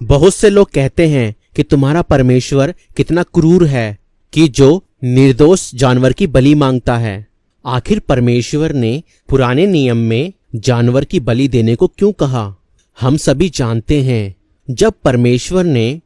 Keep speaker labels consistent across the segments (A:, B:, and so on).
A: बहुत से लोग कहते हैं कि तुम्हारा परमेश्वर कितना क्रूर है कि जो निर्दोष जानवर की बलि मांगता है। आखिर परमेश्वर ने पुराने नियम में जानवर की बलि देने को क्यों कहा? हम सभी जानते हैं, जब परमेश्वर ने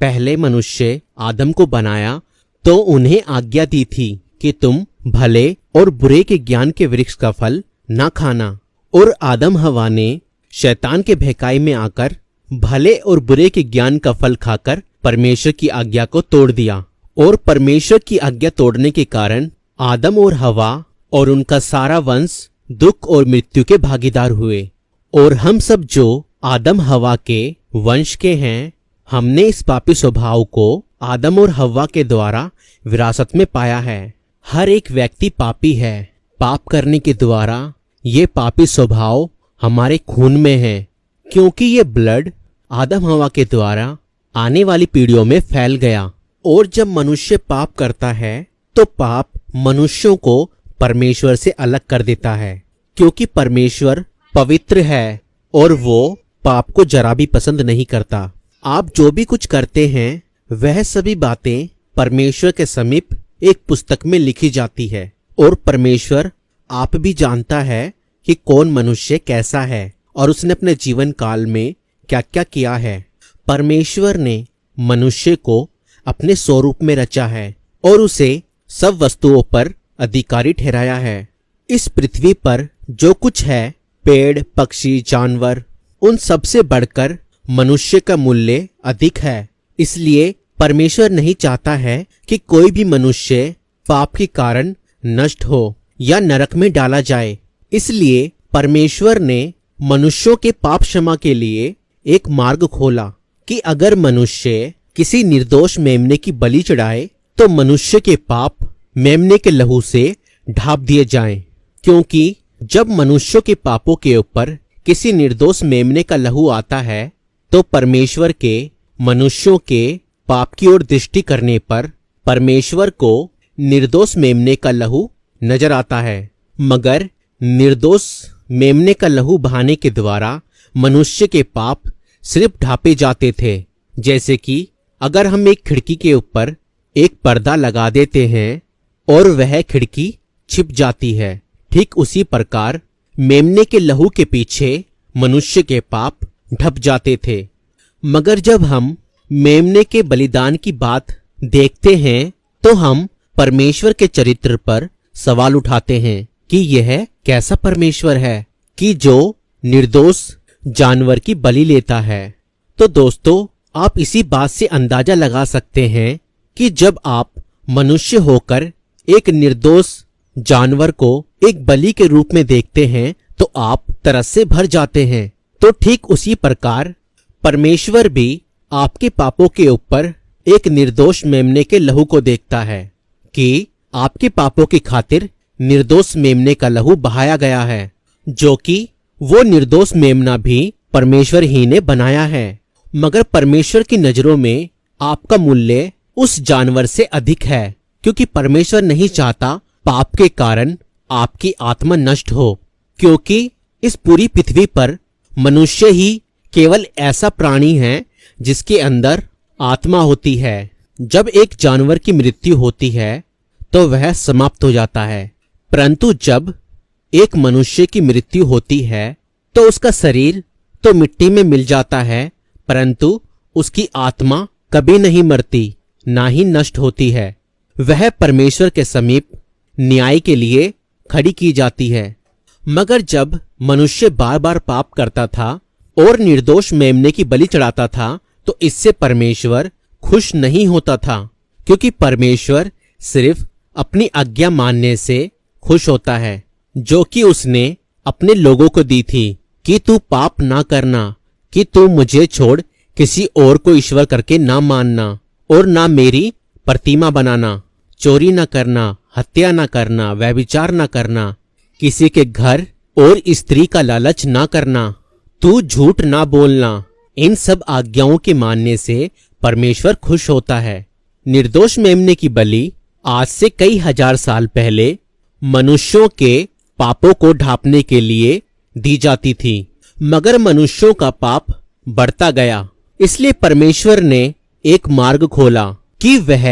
A: पहले मनुष्य आदम को बनाया तो उन्हें आज्ञा दी थी कि तुम भले और बुरे के ज्ञान के वृक्ष का फल ना खाना। और आदम हवा ने शैतान के बहकाई में आकर भले और बुरे के ज्ञान का फल खाकर परमेश्वर की आज्ञा को तोड़ दिया। और परमेश्वर की आज्ञा तोड़ने के कारण आदम और हवा और उनका सारा वंश दुख और मृत्यु के भागीदार हुए। और हम सब जो आदम हवा के वंश के हैं, हमने इस पापी स्वभाव को आदम और हवा के द्वारा विरासत में पाया है। हर एक व्यक्ति पापी है। पाप करने के द्वारा ये पापी स्वभाव हमारे खून में है, क्योंकि ये ब्लड आदम हवा के द्वारा आने वाली पीढ़ियों में फैल गया। और जब मनुष्य पाप करता है तो पाप मनुष्यों को परमेश्वर से अलग कर देता है, क्योंकि परमेश्वर पवित्र है और वो पाप को जरा भी पसंद नहीं करता। आप जो भी कुछ करते हैं वह सभी बातें परमेश्वर के समीप एक पुस्तक में लिखी जाती है। और परमेश्वर आप भी जानता है कि कौन मनुष्य कैसा है और उसने अपने जीवन काल में क्या क्या किया है। परमेश्वर ने मनुष्य को अपने स्वरूप में रचा है और उसे सब वस्तुओं पर अधिकारी ठहराया है। इस पृथ्वी पर जो कुछ है, पेड़, पक्षी, जानवर, उन सबसे बढ़कर मनुष्य का मूल्य अधिक है। इसलिए परमेश्वर नहीं चाहता है कि कोई भी मनुष्य पाप के कारण नष्ट हो या नरक में डाला जाए। इसलिए परमेश्वर ने मनुष्यों के पाप क्षमा के लिए एक मार्ग खोला कि अगर मनुष्य किसी निर्दोष मेमने की बलि चढ़ाए तो मनुष्य के पाप मेमने के लहू से ढाप दिए जाएं। क्योंकि जब मनुष्यों के पापों के ऊपर किसी निर्दोष मेमने का लहू आता है तो परमेश्वर के मनुष्यों के पाप की ओर दृष्टि करने पर परमेश्वर को निर्दोष मेमने का लहू नजर आता है। मगर निर्दोष मेमने का लहू बहाने के द्वारा मनुष्य के पाप सिर्फ ढापे जाते थे। जैसे कि अगर हम एक खिड़की के ऊपर एक पर्दा लगा देते हैं और वह खिड़की छिप जाती है, ठीक उसी प्रकार मेमने के लहू के पीछे मनुष्य के पाप ढप जाते थे। मगर जब हम मेमने के बलिदान की बात देखते हैं तो हम परमेश्वर के चरित्र पर सवाल उठाते हैं कि यह कैसा परमेश्वर है कि जो निर्दोष जानवर की बलि लेता है। तो दोस्तों, आप इसी बात से अंदाजा लगा सकते हैं कि जब आप मनुष्य होकर एक निर्दोष जानवर को एक बलि के रूप में देखते हैं तो आप तरस से भर जाते हैं। तो ठीक उसी प्रकार परमेश्वर भी आपके पापों के ऊपर एक निर्दोष मेमने के लहू को देखता है कि आपके पापों की खातिर निर्दोष मेमने का लहू बहाया गया है, जो कि वो निर्दोष मेमना भी परमेश्वर ही ने बनाया है। मगर परमेश्वर की नजरों में आपका मूल्य उस जानवर से अधिक है, क्योंकि परमेश्वर नहीं चाहता पाप के कारण आपकी आत्मा नष्ट हो। क्योंकि इस पूरी पृथ्वी पर मनुष्य ही केवल ऐसा प्राणी है जिसके अंदर आत्मा होती है। जब एक जानवर की मृत्यु होती है तो वह समाप्त हो जाता है, परंतु जब एक मनुष्य की मृत्यु होती है तो उसका शरीर तो मिट्टी में मिल जाता है, परंतु उसकी आत्मा कभी नहीं मरती, ना ही नष्ट होती है। वह परमेश्वर के समीप न्याय के लिए खड़ी की जाती है। मगर जब मनुष्य बार बार पाप करता था और निर्दोष मेमने की बलि चढ़ाता था तो इससे परमेश्वर खुश नहीं होता था, क्योंकि परमेश्वर सिर्फ अपनी आज्ञा मानने से खुश होता है, जो कि उसने अपने लोगों को दी थी कि तू पाप ना करना, कि तू मुझे छोड़ किसी और को ईश्वर करके ना मानना और ना मेरी प्रतिमा बनाना, चोरी ना करना, हत्या ना करना, व्यभिचार ना करना, किसी के घर और स्त्री का लालच ना करना, तू झूठ ना बोलना। इन सब आज्ञाओं के मानने से परमेश्वर खुश होता है। निर्दोष मेमने की बलि आज से कई हजार साल पहले मनुष्यों के पापों को ढांपने के लिए दी जाती थी। मगर मनुष्यों का पाप बढ़ता गया इसलिए परमेश्वर ने एक मार्ग खोला कि वह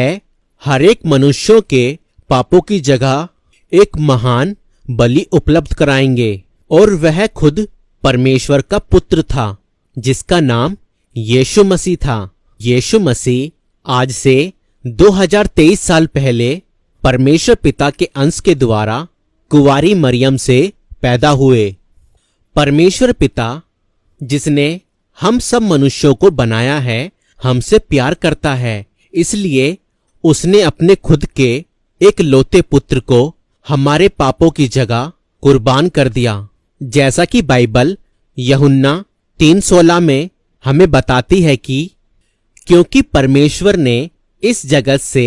A: हर एक मनुष्यों के पापों की जगह एक महान बलि उपलब्ध कराएंगे। और वह खुद परमेश्वर का पुत्र था जिसका नाम यीशु मसीह था। यीशु मसीह आज से 2023 साल पहले परमेश्वर पिता के अंश के द्वारा कुंवारी मरियम से पैदा हुए। परमेश्वर पिता जिसने हम सब मनुष्यों को बनाया है हमसे प्यार करता है, इसलिए उसने अपने खुद के एक लौते पुत्र को हमारे पापों की जगह कुर्बान कर दिया। जैसा कि बाइबल यूहन्ना 3:16 में हमें बताती है कि क्योंकि परमेश्वर ने इस जगत से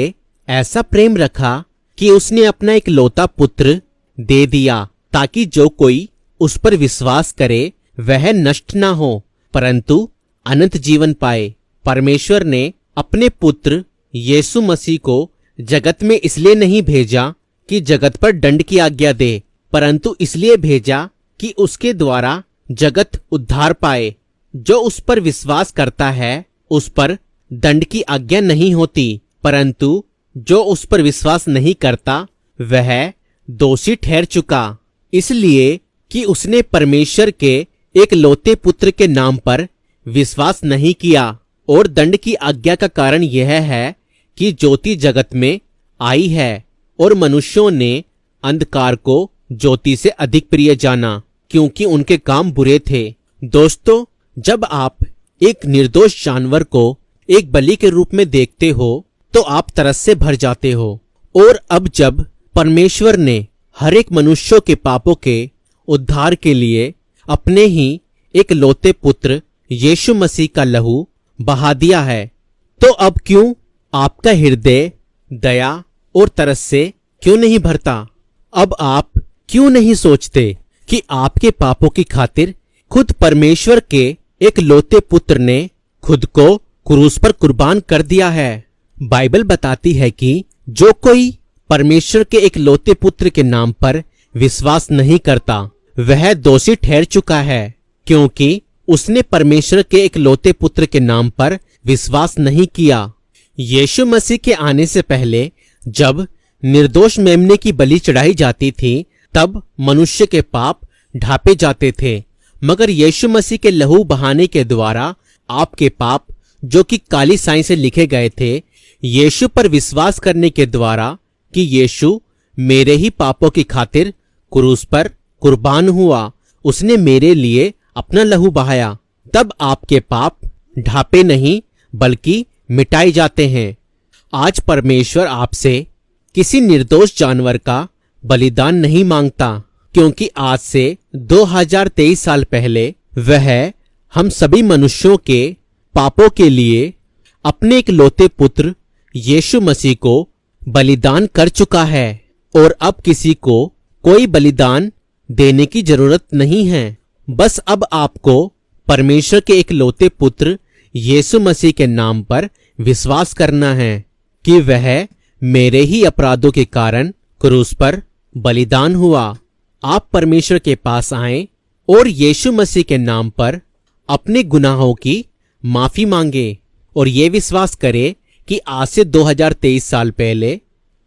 A: ऐसा प्रेम रखा कि उसने अपना एक लौता पुत्र दे दिया ताकि जो कोई उस पर विश्वास करे वह नष्ट ना हो परंतु अनंत जीवन पाए। परमेश्वर ने अपने पुत्र यीशु मसीह को जगत में इसलिए नहीं भेजा कि जगत पर दंड की आज्ञा दे, परंतु इसलिए भेजा कि उसके द्वारा जगत उद्धार पाए। जो उस पर विश्वास करता है उस पर दंड की आज्ञा नहीं होती, परंतु जो उस पर विश्वास नहीं करता वह दोषी ठहर चुका, इसलिए कि उसने परमेश्वर के एक लौते पुत्र के नाम पर विश्वास नहीं किया। और दंड की आज्ञा का कारण यह है कि ज्योति जगत में आई है और मनुष्यों ने अंधकार को ज्योति से अधिक प्रिय जाना क्योंकि उनके काम बुरे थे। दोस्तों, जब आप एक निर्दोष जानवर को एक बलि के रूप में देखते हो तो आप तरस से भर जाते हो। और अब जब परमेश्वर ने हर एक मनुष्यों के पापों के उद्धार के लिए अपने ही एक लौते पुत्र यीशु मसीह का लहू बहा दिया है, तो अब क्यों आपका हृदय दया और तरस से क्यों नहीं भरता? अब आप क्यों नहीं सोचते कि आपके पापों की खातिर खुद परमेश्वर के एक लौते पुत्र ने खुद को क्रूस पर कुर्बान कर दिया है? बाइबल बताती है कि जो कोई परमेश्वर के एक लौते पुत्र के नाम पर विश्वास नहीं करता वह दोषी ठहर चुका है, क्योंकि उसने परमेश्वर के एक लौते पुत्र के नाम पर विश्वास नहीं किया। यीशु मसीह के आने से पहले जब निर्दोष मेमने की बलि चढ़ाई जाती थी तब मनुष्य के पाप ढांपे जाते थे, मगर यीशु मसीह के लहू बहाने के द्वारा आपके पाप जो कि काली स्याही से लिखे गए थे, यीशु पर विश्वास करने के द्वारा कि यीशु मेरे ही पापों की खातिर क्रूस पर कुर्बान हुआ, उसने मेरे लिए अपना लहू बहाया, तब आपके पाप ढांपे नहीं बल्कि मिटाए जाते हैं। आज परमेश्वर आपसे किसी निर्दोष जानवर का बलिदान नहीं मांगता, क्योंकि आज से 2023 साल पहले वह हम सभी मनुष्यों के पापों के लिए अपने एक लौते पुत्र यीशु मसीह को बलिदान कर चुका है और अब किसी को कोई बलिदान देने की जरूरत नहीं है। बस अब आपको परमेश्वर के एक लौते पुत्र यीशु मसीह के नाम पर विश्वास करना है कि वह मेरे ही अपराधों के कारण क्रूस पर बलिदान हुआ। आप परमेश्वर के पास आएं और यीशु मसीह के नाम पर अपने गुनाहों की माफी मांगे और ये विश्वास करें कि आज से 2023 साल पहले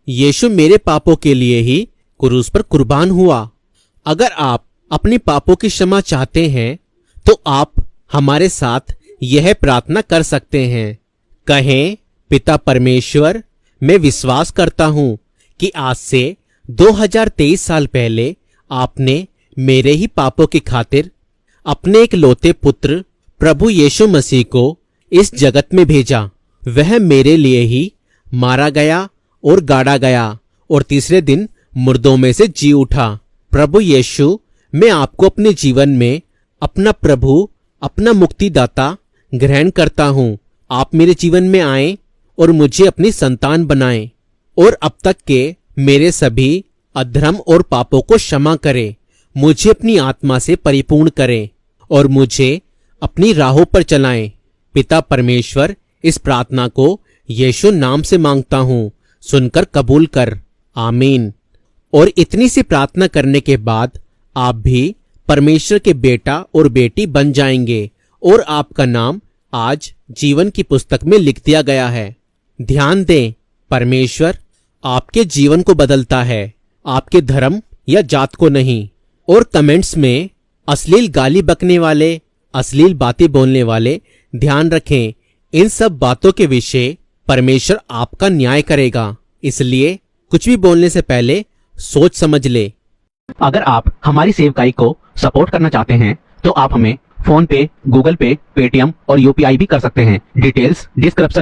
A: यीशु मेरे पापों के लिए ही क्रूस पर कुर्बान हुआ। अगर आप अपने पापों की क्षमा चाहते हैं तो आप हमारे साथ यह प्रार्थना कर सकते हैं। कहें, पिता परमेश्वर, मैं विश्वास करता हूं कि आज से 2023 साल पहले आपने मेरे ही पापों की खातिर अपने एक लौते पुत्र प्रभु यीशु मसीह को इस जगत में भेजा। वह मेरे लिए ही मारा गया और गाड़ा गया और तीसरे दिन मुर्दों में से जी उठा। प्रभु यीशु, मैं आपको अपने जीवन में अपना प्रभु, अपना मुक्तिदाता ग्रहण करता हूं। आप मेरे जीवन में आएं और मुझे अपनी संतान बनाएं और अब तक के मेरे सभी अधर्म और पापों को क्षमा करें। मुझे अपनी आत्मा से परिपूर्ण करें और मुझे अपनी राहों पर चलाएं। पिता परमेश्वर, इस प्रार्थना को यीशु नाम से मांगता हूं, सुनकर कबूल कर। आमीन। और इतनी सी प्रार्थना करने के बाद आप भी परमेश्वर के बेटा और बेटी बन जाएंगे और आपका नाम आज जीवन की पुस्तक में लिख दिया गया है। ध्यान दें, परमेश्वर आपके जीवन को बदलता है, आपके धर्म या जात को नहीं। और कमेंट्स में अश्लील गाली बकने वाले, अश्लील बातें बोलने वाले, ध्यान रखें, इन सब बातों के विषय परमेश्वर आपका न्याय करेगा। इसलिए कुछ भी बोलने से पहले सोच समझ ले।
B: अगर आप हमारी सेवकाई को सपोर्ट करना चाहते हैं तो आप हमें फोन पे, गूगल पे, पेटीएम और यूपीआई भी कर सकते हैं। Details description